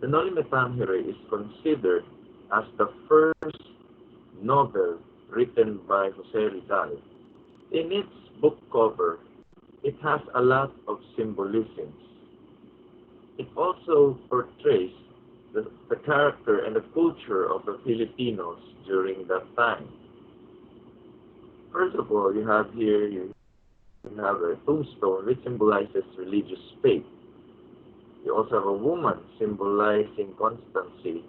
The Noli Me Tangere is considered as the first novel written by Jose Rizal. In its book cover, it has a lot of symbolisms. It also portrays the character and the culture of the Filipinos during that time. First of all, you have a tombstone which symbolizes religious faith. You also have a woman symbolizing constancy,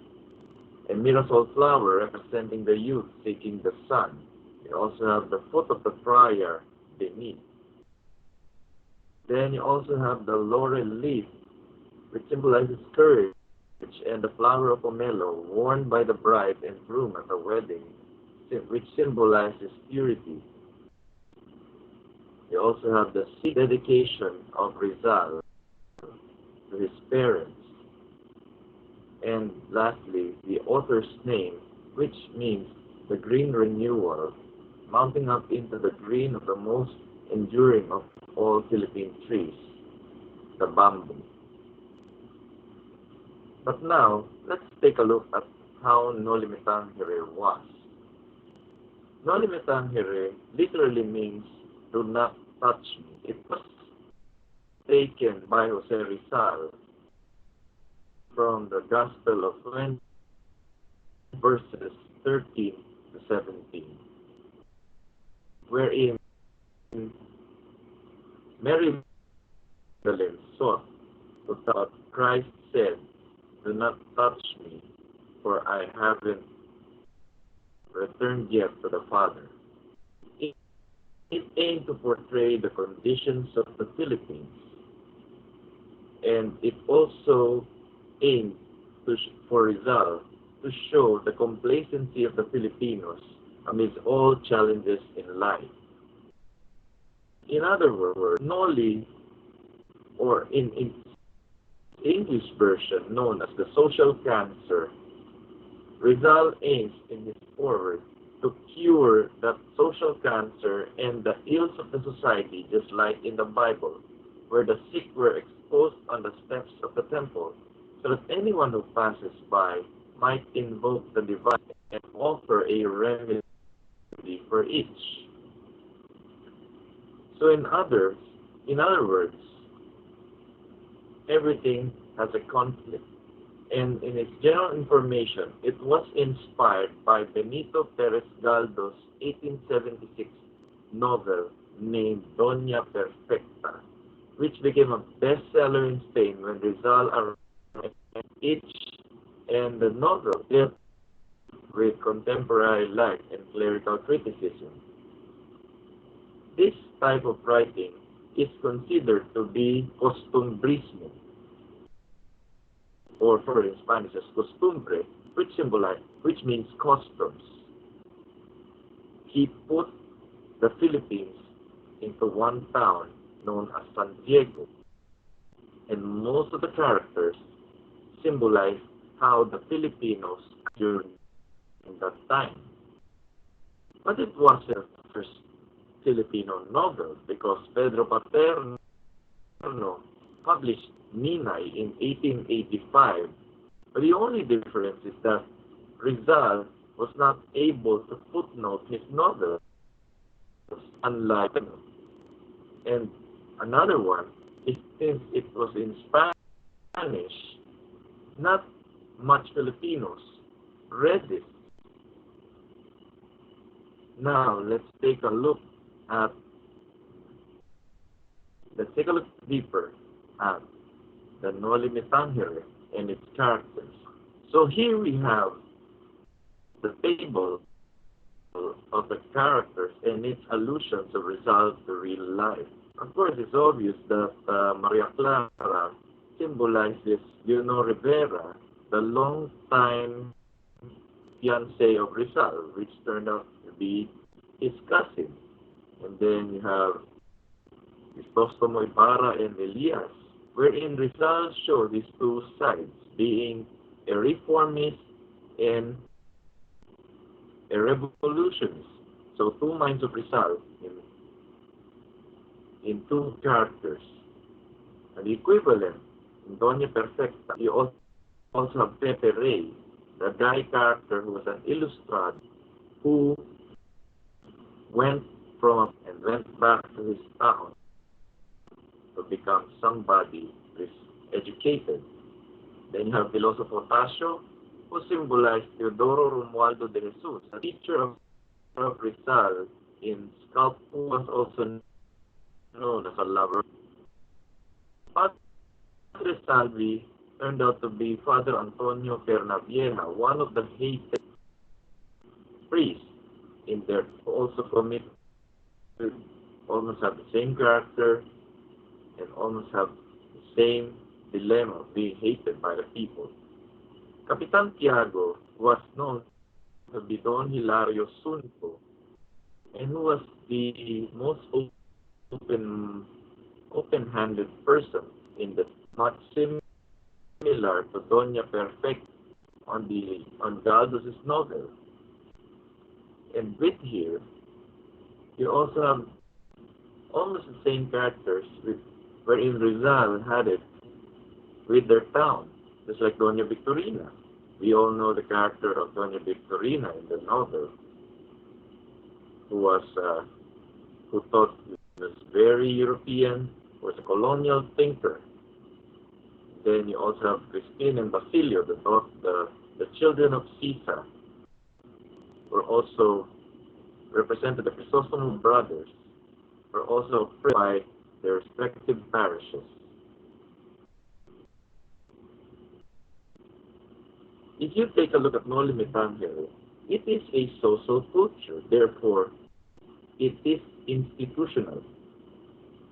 a mirasol flower representing the youth seeking the sun. You also have the foot of the friar beneath. Then you also have the laurel leaf, which symbolizes courage, and the flower of pomelo worn by the bride and groom at a wedding, which symbolizes purity. You also have the dedication of Rizal to his parents. And lastly, the author's name, which means the green renewal, mounting up into the green of the most enduring of all Philippine trees, the bamboo. But now, let's take a look at how Noli Me Tangere was. Noli Me Tangere literally means do not touch me. It was taken by Jose Rizal from the Gospel of 20, verses 13 to 17, wherein Mary Magdalene sought to touch Christ said, "Do not touch me, for I haven't returned yet to the Father." It aimed to portray the conditions of the Philippines, and it also aimed for Rizal to show the complacency of the Filipinos amidst all challenges in life. In other words, Noli, or in English version known as the social cancer, Rizal aims in his foreword to cure that social cancer and the ills of the society, just like in the Bible, where the sick were exposed on the steps of the temple, so that anyone who passes by might invoke the divine and offer a remedy for each. So in other words, everything has a conflict. And in its general information, it was inspired by Benito Perez Galdo's 1876 novel named Doña Perfecta, which became a bestseller in Spain when Rizal arrived. And the novel dealt with contemporary life and clerical criticism. This type of writing is considered to be costumbrismo, or for in Spanish as costumbre, which means customs. He put the Philippines into one town known as San Diego, and most of the characters symbolize how the Filipinos during that time. But it wasn't the first Filipino novel, because Pedro Paterno published Ninay in 1885. But the only difference is that Rizal was not able to footnote his novels, unlike and another one is since it was in Spanish, not much Filipinos read it. Now let's take a look deeper at the Noli Me Tangere and its characters. So here we have the table of the characters and its allusions of Rizal to real life. Of course, it's obvious that Maria Clara symbolizes Leonor Rivera, the long-time fiancé of Rizal, which turned out to be his cousin. And then you have Crisostomo Ibarra and Elias, wherein Rizal showed these two sides, being a reformist and a revolutionist. So two minds of Rizal in two characters. And the equivalent in Doña Perfecta, he also also have Pepe Rey, the guy character who was an illustrated who went from and went back to his town to become somebody who is educated. Then you have Filosofo Tasio, who symbolized Teodoro Romualdo de Jesus, a teacher of Rizal in sculpture, who was also known as a lover. Padre Salvi turned out to be Father Antonio Pernavieja, one of the hated priests in there, who also committed, almost have the same character and almost have the same dilemma of being hated by the people. Capitan Tiago was known to be Don Hilario Sunco, and who was the most open-handed person in the much similar to Doña Perfecta on Galdos's novel. And with here, you also have almost the same characters wherein Rizal had it with their town, just like Doña Victorina. We all know the character of Doña Victorina in the novel, who thought was very European, was a colonial thinker. Then you also have Christine and Basilio, the children of Caesar, were also represented. The Crisostomo brothers were also by their respective parishes. If you take a look at Noli Me Tangere, it is a social culture, therefore it is institutional.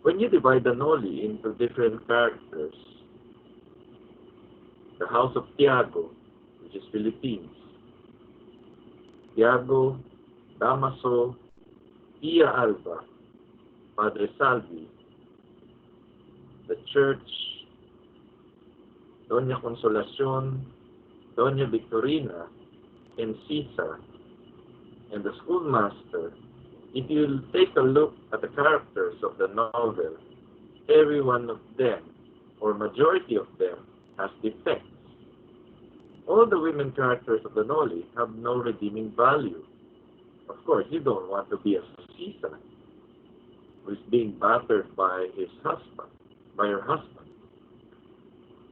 When you divide the Noli into different characters, the House of Tiago, which is Philippines, Tiago, Damaso, Tia Alba, Padre Salvi, the church, Doña Consolacion, Doña Victorina, and Caesar, and the schoolmaster. If you take a look at the characters of the novel, every one of them, or majority of them, has defects. All the women characters of the Noli have no redeeming value. Of course, you don't want to be a Caesar, who is being battered by her husband.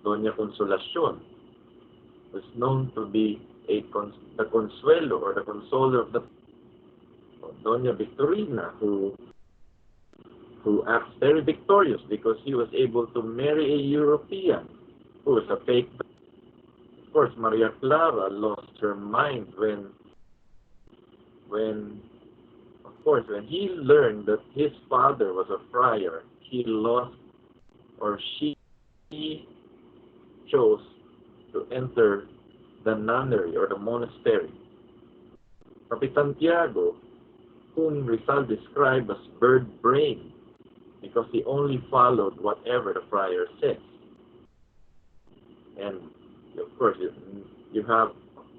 Doña Consolacion was known to be the consuelo or the consoler of the Doña Victorina, who acts very victorious because he was able to marry a European who was a fake. Of course, Maria Clara lost her mind when he learned that his father was a friar. She chose to enter the nunnery or the monastery. Capitan Tiago, whom Rizal described as bird brain, because he only followed whatever the friar says. And of course, you have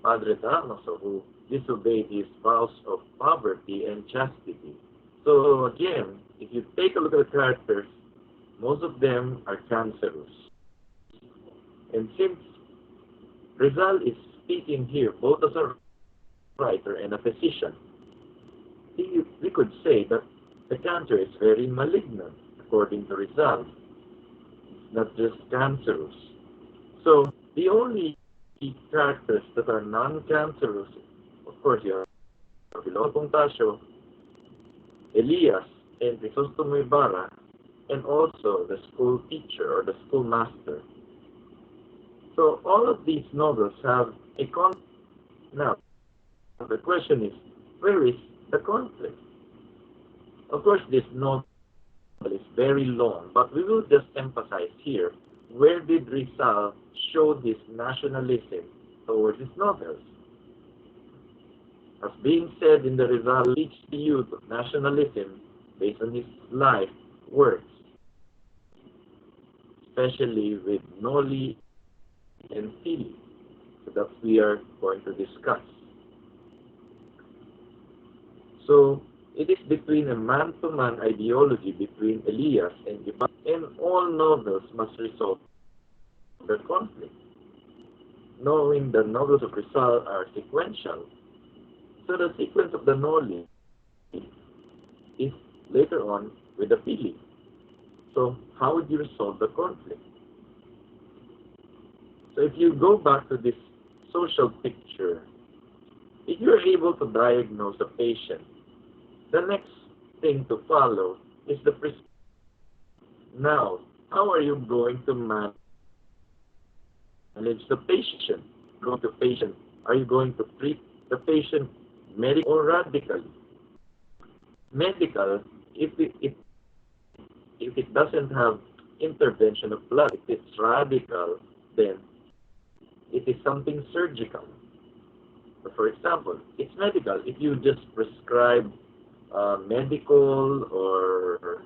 Padre Damaso, who disobeyed his vows of poverty and chastity. So again, if you take a look at the characters, most of them are cancerous. And since Rizal is speaking here both as a writer and a physician, we could say that the cancer is very malignant, according to Rizal. It's not just cancerous. So the only characters that are non-cancerous, of course, you have Filosofo Tasio, Elias, and Crisostomo Ibarra, and also the school teacher or the schoolmaster. So all of these novels have a conflict. Now, the question is, where is the conflict? Of course, this novel is very long, but we will just emphasize here, where did Rizal show his nationalism towards his novels? As being said in the Rizal teaches the youth of nationalism based on his life works, especially with Noli and Fili, so that we are going to discuss. So it is between a man-to-man ideology between Elias and Ibarra, and all novels must resolve the conflict. knowing the novels of Rizal are sequential. So the sequence of the Noli is later on with the Pili. So how would you resolve the conflict? So if you go back to this social picture, if you're able to diagnose a patient, the next thing to follow is the prescription. Now, how are you going to manage the patient? Go to patient. Are you going to treat the patient medically or radically? Medical, if it doesn't have intervention of blood, if it's radical, then it is something surgical. For example, it's medical. If you just prescribe medical or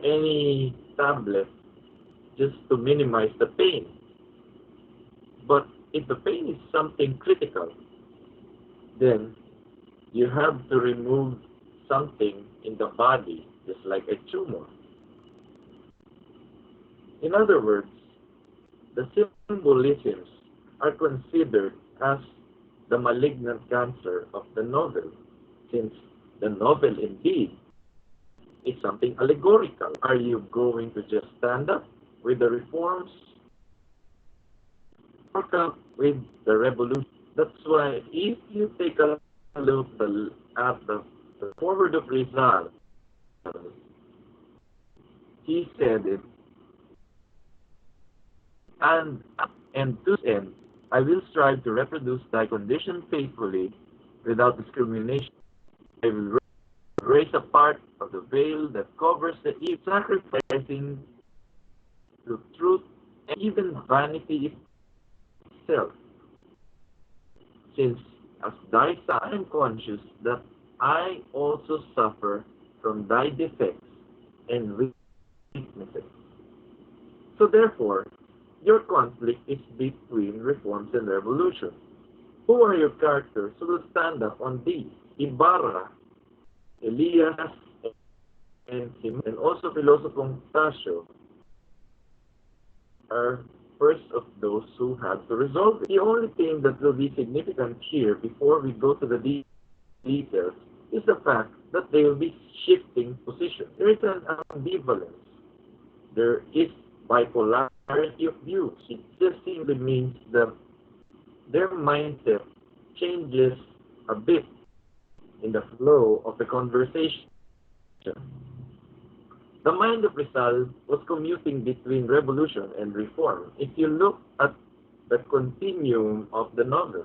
any tablet just to minimize the pain. But if the pain is something critical, then you have to remove something in the body, just like a tumor. In other words, the symbolisms are considered as the malignant cancer of the novel, since the novel indeed is something allegorical. Are you going to just stand up with the reforms or come with the revolution? That's why if you take a look at the forward of Rizal, he said it, and to this end, I will strive to reproduce thy condition faithfully without discrimination. I will raise a part of the veil that covers the eve, sacrificing to truth and even vanity itself. Since as thy son, I am conscious that I also suffer from thy defects and weaknesses. So therefore, your conflict is between reforms and revolution. Who are your characters who will stand up on these? Ibarra, Elias, and him, and also Filosofong Tasio are first of those who have to resolve it. The only thing that will be significant here before we go to the details is the fact that they will be shifting positions. There is an ambivalence. There is bipolarity of views. It just simply means that their mindset changes a bit in the flow of the conversation. The mind of Rizal was commuting between revolution and reform. If you look at the continuum of the novel,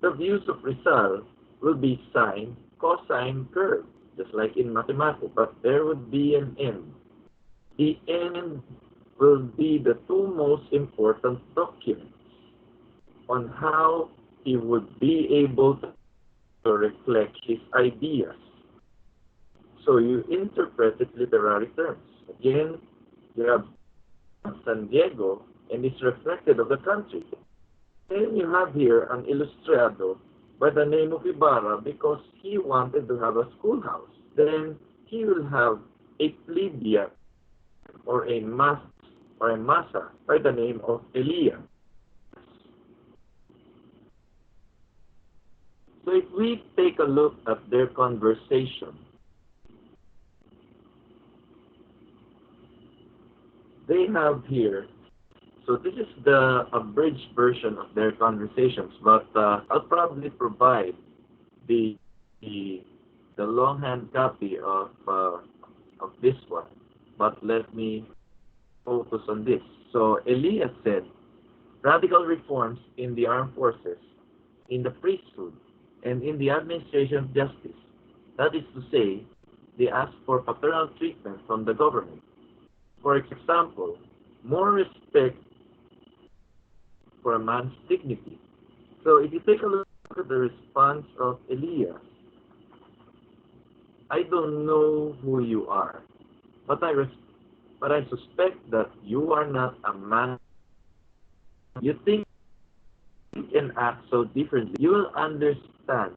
the views of Rizal will be sine, cosine curve, just like in mathematics, but there would be an end. The end will be the two most important documents on how he would be able to reflect his ideas. So you interpret it literary terms. Again, you have San Diego and it's reflected of the country. Then you have here an ilustrado by the name of Ibarra because he wanted to have a schoolhouse. Then he will have a plebeian or a massa by the name of Elias. So if we take a look at their conversation, they have here, so this is the abridged version of their conversations, but I'll probably provide the longhand copy of this one. But let me focus on this. So Elias said, radical reforms in the armed forces, in the priesthood, and in the administration of justice. That is to say, they asked for paternal treatment from the government. For example, more respect for a man's dignity. So if you take a look at the response of Elias, I don't know who you are, but I suspect that you are not a man. You think and act so differently. You will understand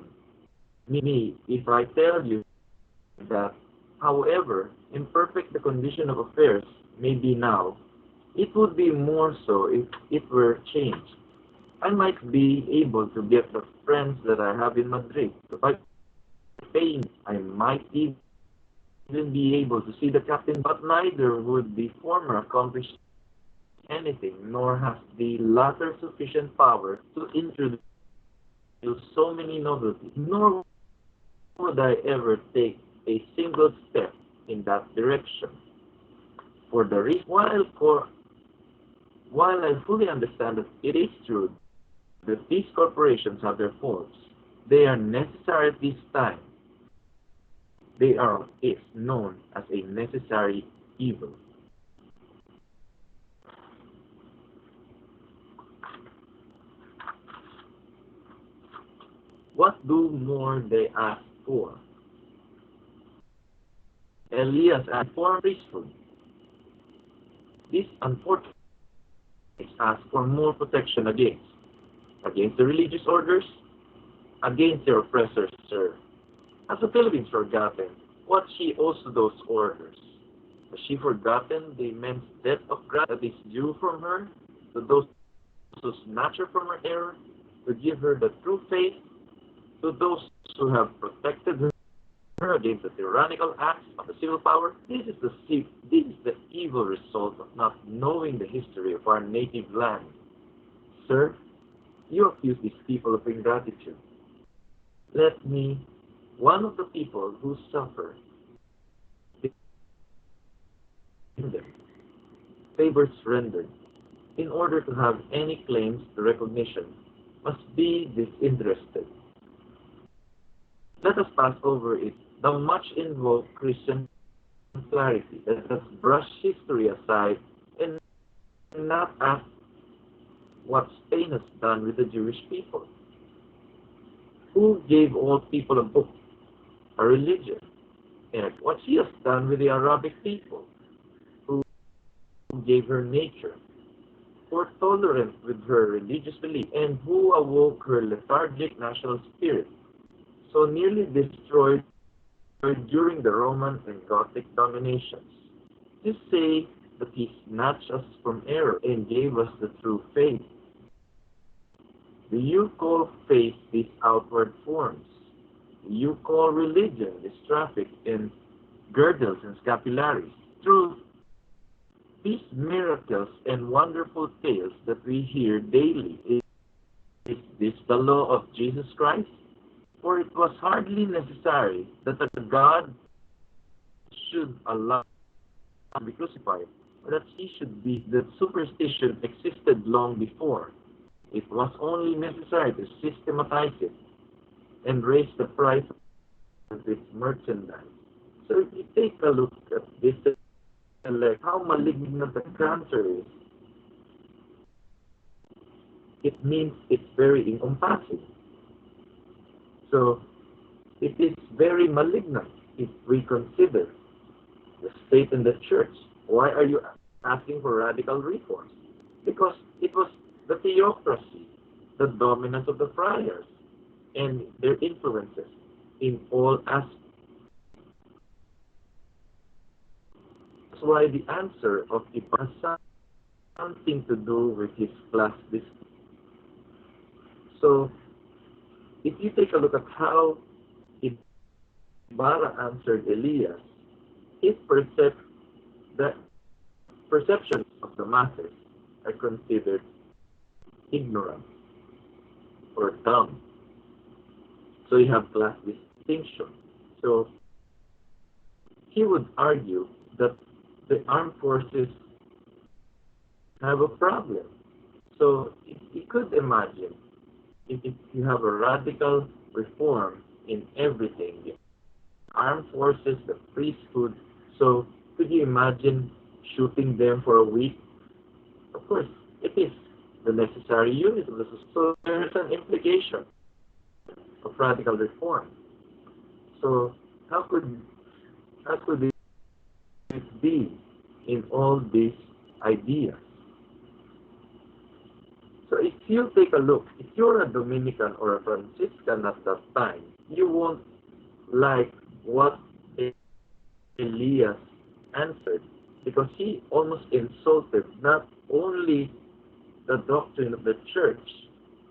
me if I tell you that, however imperfect the condition of affairs may be now, it would be more so if it were changed. I might be able to get the friends that I have in Madrid. By paying, I might even be able to see the captain, but neither would the former accomplish anything, nor has the latter sufficient power to introduce so many novelties, nor would I ever take a single step in that direction. For the reason, while I fully understand that it is true that these corporations have their faults, they are necessary at this time. They are what is known as a necessary evil. What do more they ask for? Elias asked for priesthood. This unfortunately asks for more protection against the religious orders, against their oppressors, sir. Has the Philippines forgotten what she owes to those orders? Has she forgotten the immense debt of gratitude that is due from her to those who snatch her from her error, to give her the true faith, to those who have protected her against the tyrannical acts of the civil power? This is the evil result of not knowing the history of our native land. Sir, you accuse these people of ingratitude. Let me, one of the people who suffer in them, favors rendered, in order to have any claims to recognition, must be disinterested. Let us pass over it, the much invoked Christian clarity. Let us brush history aside and not ask what Spain has done with the Jewish people. Who gave all people a book, a religion, and what she has done with the Arabic people, who gave her nature, who were tolerant with her religious belief, and who awoke her lethargic national spirit, so nearly destroyed during the Roman and Gothic dominations. To say that he snatched us from error and gave us the true faith. Do you call faith these outward forms? Do you call religion this traffic in girdles and scapularies? Truth, these miracles and wonderful tales that we hear daily, is this the law of Jesus Christ? For it was hardly necessary that a God should allow to be crucified, or that he should be, that superstition existed long before. It was only necessary to systematize it and raise the price of its merchandise. So if you take a look at this, like how malignant the cancer is, it means it's very encompassing. So it is very malignant if we consider the state and the church. Why are you asking for radical reforms? Because it was the theocracy, the dominance of the friars, and their influences in all aspects. That's why the answer of Ibarra has something to do with his class discipline. So, if you take a look at how Ibarra answered Elias, his the perceptions of the masses are considered ignorant or dumb. So you have class distinction. So he would argue that the armed forces have a problem. So you could imagine if you have a radical reform in everything, the armed forces, the priesthood. So could you imagine shooting them for a week? Of course, it is the necessary unit of the society. So there is an implication of radical reform. So how could it be in all these ideas? So if you take a look, if you're a Dominican or a Franciscan at that time, you won't like what Elias answered, because he almost insulted not only the doctrine of the church,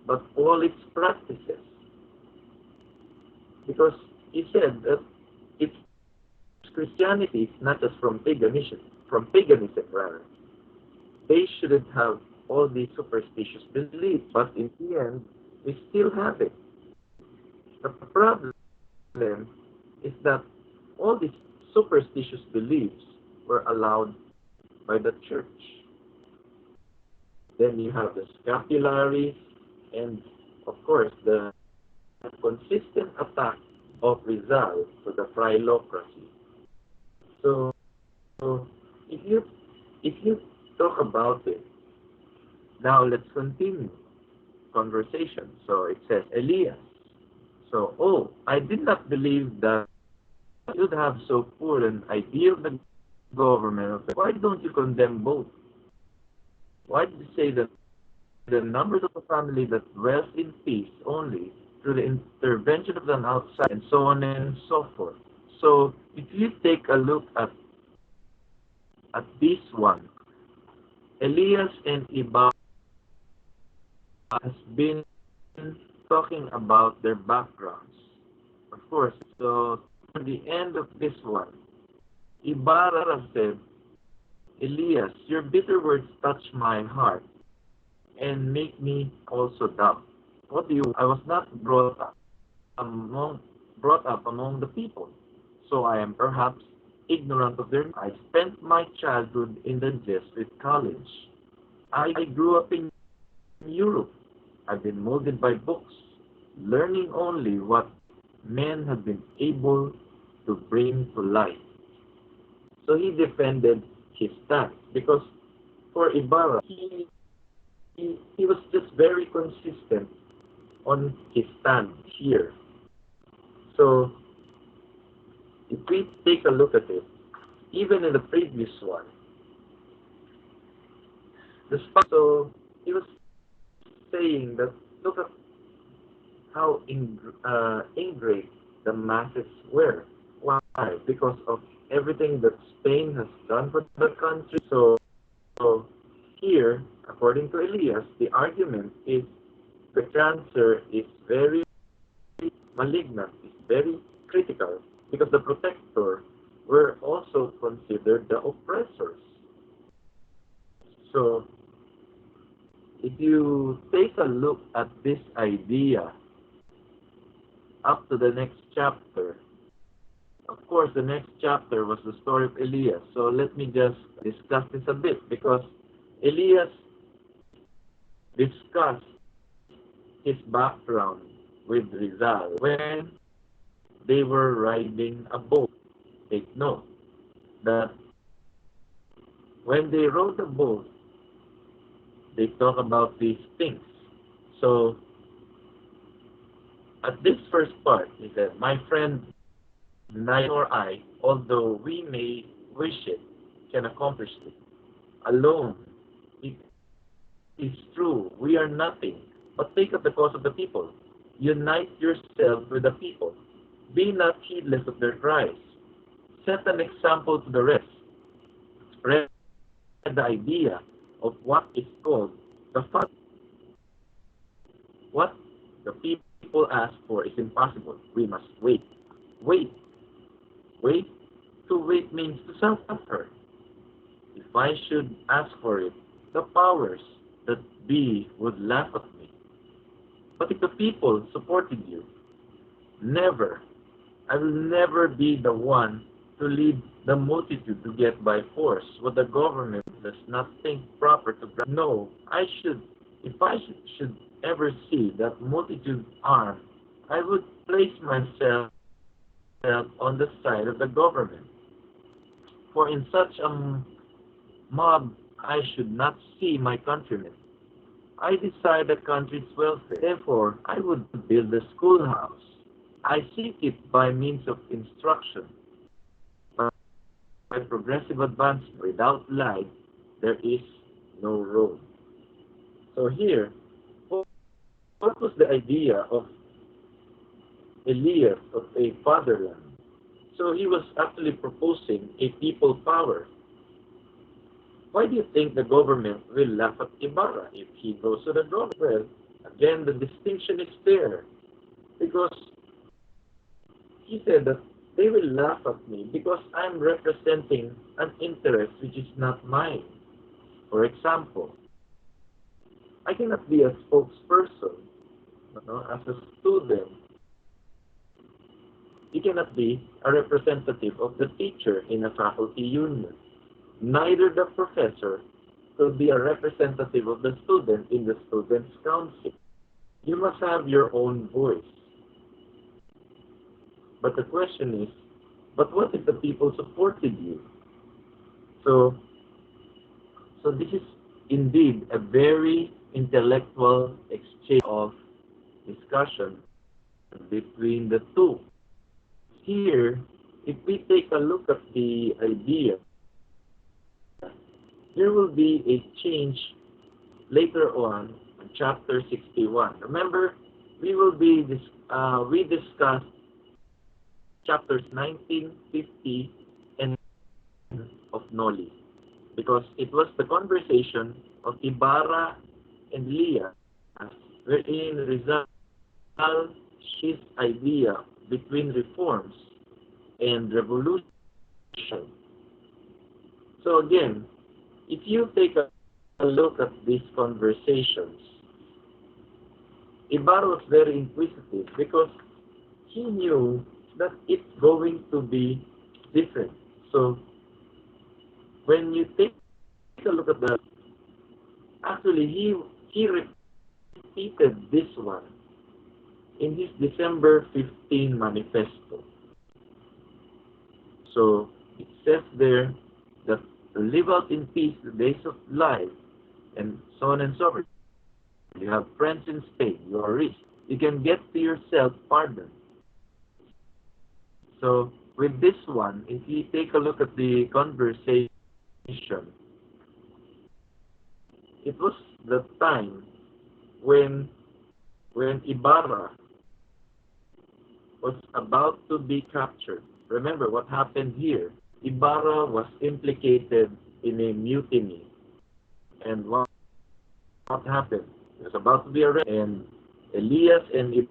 but all its practices. Because he said that it's Christianity is not just from paganism rather. They shouldn't have all these superstitious beliefs, but in the end, we still have it. The problem is that all these superstitious beliefs were allowed by the church. Then you have the scapularies and, of course, the consistent attack of Rizal to the phylocracy. So, so if you if you talk about it, now let's continue conversation. So it says Elias. So, oh, I did not believe that you'd have so poor an idea of the government. Why don't you condemn both? Why did you say that the numbers of a family that dwells in peace only through the intervention of an outside and so on and so forth? So if you take a look at this one, Elias and Iba has been talking about their backgrounds. Of course, so at the end of this one, Ibarra said, Elias, your bitter words touch my heart and make me also doubt. What do you? I was not brought up among the people, so I am perhaps ignorant of their. I spent my childhood in the Jesuit college. I grew up in Europe. I've been molded by books, learning only what men have been able to bring to life. So he defended his stance because for Ibarra, he was just very consistent on his stand here. So if we take a look at it, even in the previous one, so he was saying that look at how ingrate the masses were. Why? Because of everything that Spain has done for the country. So here, according to Elias, the argument is the cancer is very malignant, is very critical, because the protector were also considered the oppressors. So if you take a look at this idea up to the next chapter, of course, the next chapter was the story of Elias. So let me just discuss this a bit because Elias discussed his background with Rizal when they were riding a boat. Take note that when they rode the boat, they talk about these things. So at this first part, he said, my friend, neither nor I, although we may wish it, can accomplish it. Alone, it is true, we are nothing, but take up the cause of the people. Unite yourself with the people. Be not heedless of their cries. Set an example to the rest. Spread the idea of what is called the fact. What the people ask for is impossible. We must wait. Wait. Wait. To wait means to suffer. If I should ask for it, the powers that be would laugh at me. But if the people supported you, never, I will never be the one to lead the multitude to get by force what the government does not think proper to grant. No, if I should ever see that multitude armed, I would place myself on the side of the government. For in such a mob, I should not see my countrymen. I desire the country's welfare. Therefore, I would build a schoolhouse. I seek it by means of instruction, by progressive advancement. Without light, there is no road. So here, what was the idea of Elias of a fatherland? So he was actually proposing a people power. Why do you think the government will laugh at Ibarra if he goes to the government? Well, Again, the distinction is there because he said that they will laugh at me because I'm representing an interest which is not mine. For example, I cannot be a spokesperson, as a student. You cannot be a representative of the teacher in a faculty union. Neither the professor could be a representative of the student in the student's council. You must have your own voice. But the question is, but what if the people supported you? So, so this is indeed a very intellectual exchange of discussion between the two. Here, if we take a look at the idea, there will be a change later on in chapter 61. Remember, we discussed chapters 19, 50, and of Noli because it was the conversation of Ibarra and Leah wherein Rizal his idea between reforms and revolution. So again, if you take a look at these conversations, Ibarra was very inquisitive because he knew that it's going to be different. So when you take a look at that, actually he repeated this one in his December 15 manifesto. So it says there that live out in peace the days of life and so on and so forth. You have friends in Spain, you are rich. You can get to yourself pardon. So with this one, if you take a look at the conversation, it was the time when Ibarra was about to be captured. Remember what happened here. Ibarra was implicated in a mutiny. And what happened? He was about to be arrested. And Elias and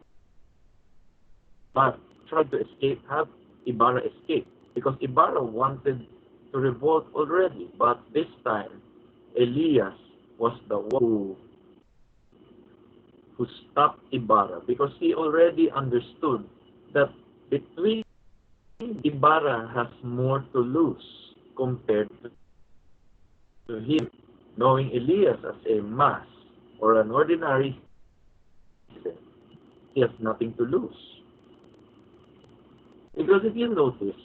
Ibarra tried to escape, have Ibarra escape. Because Ibarra wanted to revolt already. But this time, Elias was the one who stopped Ibarra. Because he already understood that between Ibarra has more to lose compared to him. Knowing Elias as a mass or an ordinary citizen, he has nothing to lose. Because if you notice,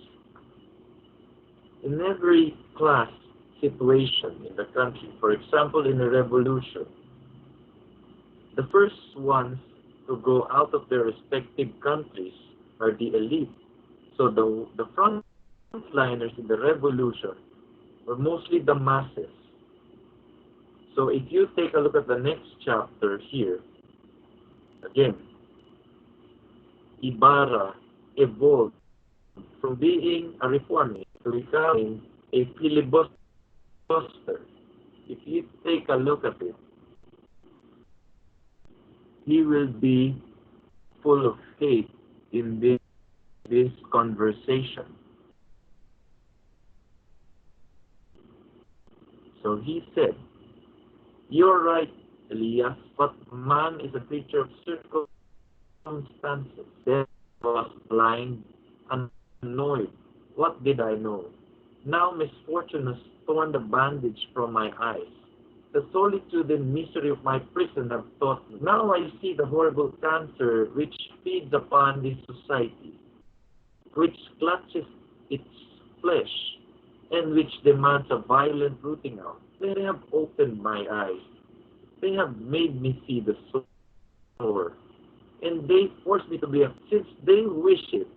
in every class situation in the country, for example in a revolution, the first ones to go out of their respective countries are the elite. So the frontliners in the revolution were mostly the masses. So if you take a look at the next chapter here, again, Ibarra evolved from being a reformist to becoming a filibuster. If you take a look at it, he will be full of faith in this conversation. So he said, "You're right, Elias, but man is a creature of circumstances." Then I was blind and annoyed. What did I know? Now misfortune has torn the bandage from my eyes. The solitude and misery of my prison have taught me. Now I see the horrible cancer which feeds upon this society, which clutches its flesh, and which demands a violent rooting out. They have opened my eyes. They have made me see the sore. And they force me to be since they wish it,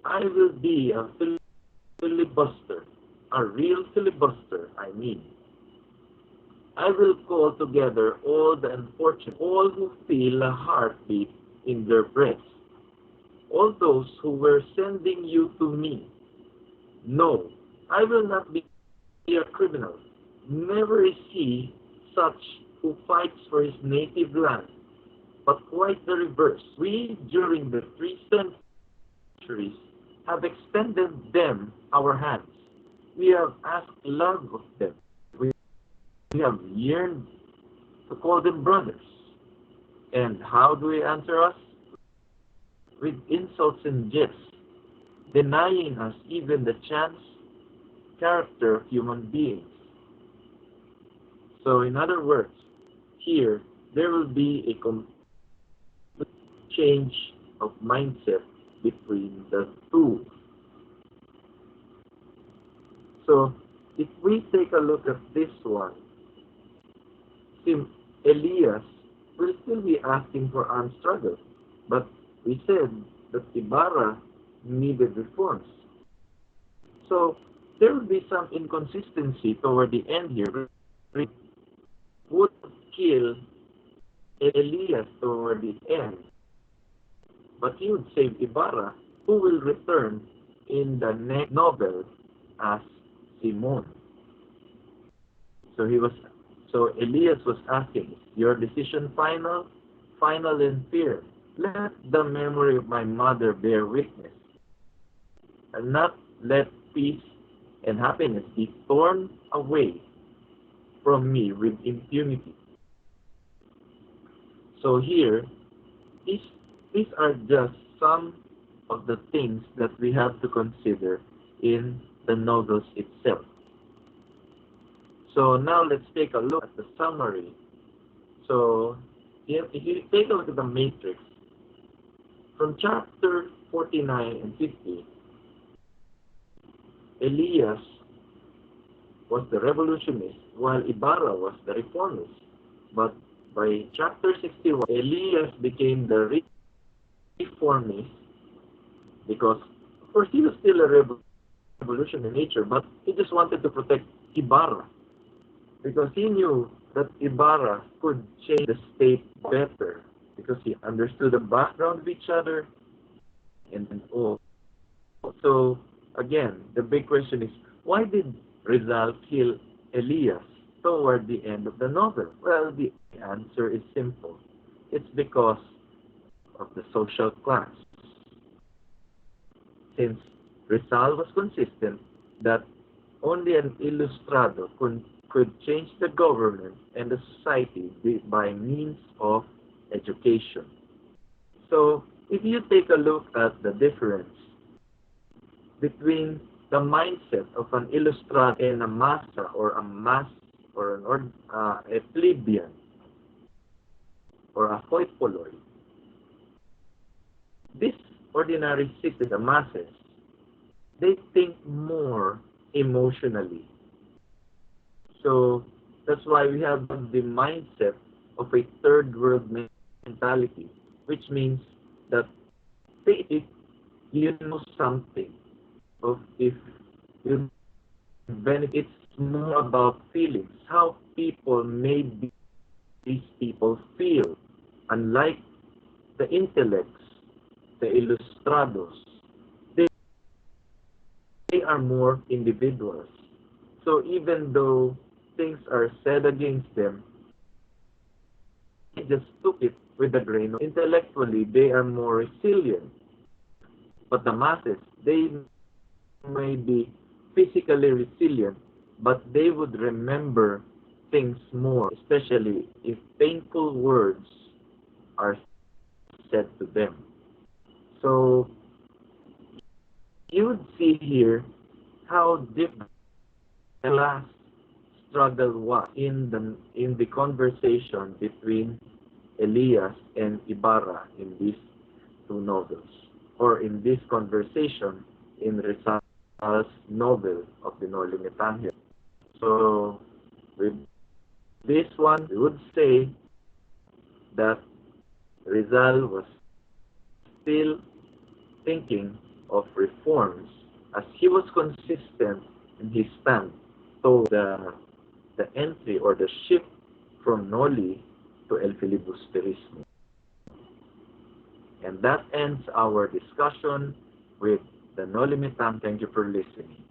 I will be a filibuster. A real filibuster, I mean. I will call together all the unfortunate, all who feel a heartbeat in their breasts, all those who were sending you to me. No, I will not be a criminal. Never is he such who fights for his native land. but quite the reverse. We, during the 3 centuries, have extended them our hands. We have asked love of them. We have yearned to call them brothers. And how do we answer us? With insults and jests, denying us even the chance, character of human beings. So in other words, here, there will be a complete change of mindset between the two. So if we take a look at this one, Elias will still be asking for armed struggle. But we said that Ibarra needed reforms. So there will be some inconsistency toward the end here. Would kill Elias toward the end, but he would save Ibarra, who will return in the next novel as Simon. So Elias was asking, your decision final? Final in fear. Let the memory of my mother bear witness, and not let peace and happiness be torn away from me with impunity. So here, these are just some of the things that we have to consider in the novels itself. So now let's take a look at the summary. So if you take a look at the matrix, from chapter 49 and 50, Elias was the revolutionist, while Ibarra was the reformist. But by chapter 61, Elias became the reformist because, of course, he was still a revolution in nature, but he just wanted to protect Ibarra because he knew that Ibarra could change the state better because he understood the background of each other and all. So, again, the big question is, why did Rizal kill Elias toward the end of the novel? Well, the answer is simple. It's because of the social class. Since Rizal was consistent that only an ilustrado could change the government and the society by means of education. So, if you take a look at the difference between the mindset of an ilustrado and a massa or a mass or a plebeian or a hoi polloi, this ordinary citizen, the masses, they think more emotionally. So that's why we have the mindset of a third world mentality, which means that if you know something, of if you benefit, it's more about feelings, how people made these people feel. Unlike the intellects, the ilustrados, they are more individuals. So even though things are said against them, they just took it with a grain of intellectually, they are more resilient. But the masses, they may be physically resilient, but they would remember things more, especially if painful words are said to them. So you would see here how different the last struggle was in the conversation between Elias and Ibarra in these two novels, or in this conversation in Rizal's novel of the Noli Me Tangere. So with this one, we would say that Rizal was still thinking of reforms as he was consistent in his stand toward the entry or the shift from Noli to El Filibusterismo. And that ends our discussion with the Noli Me Tangere. Thank you for listening.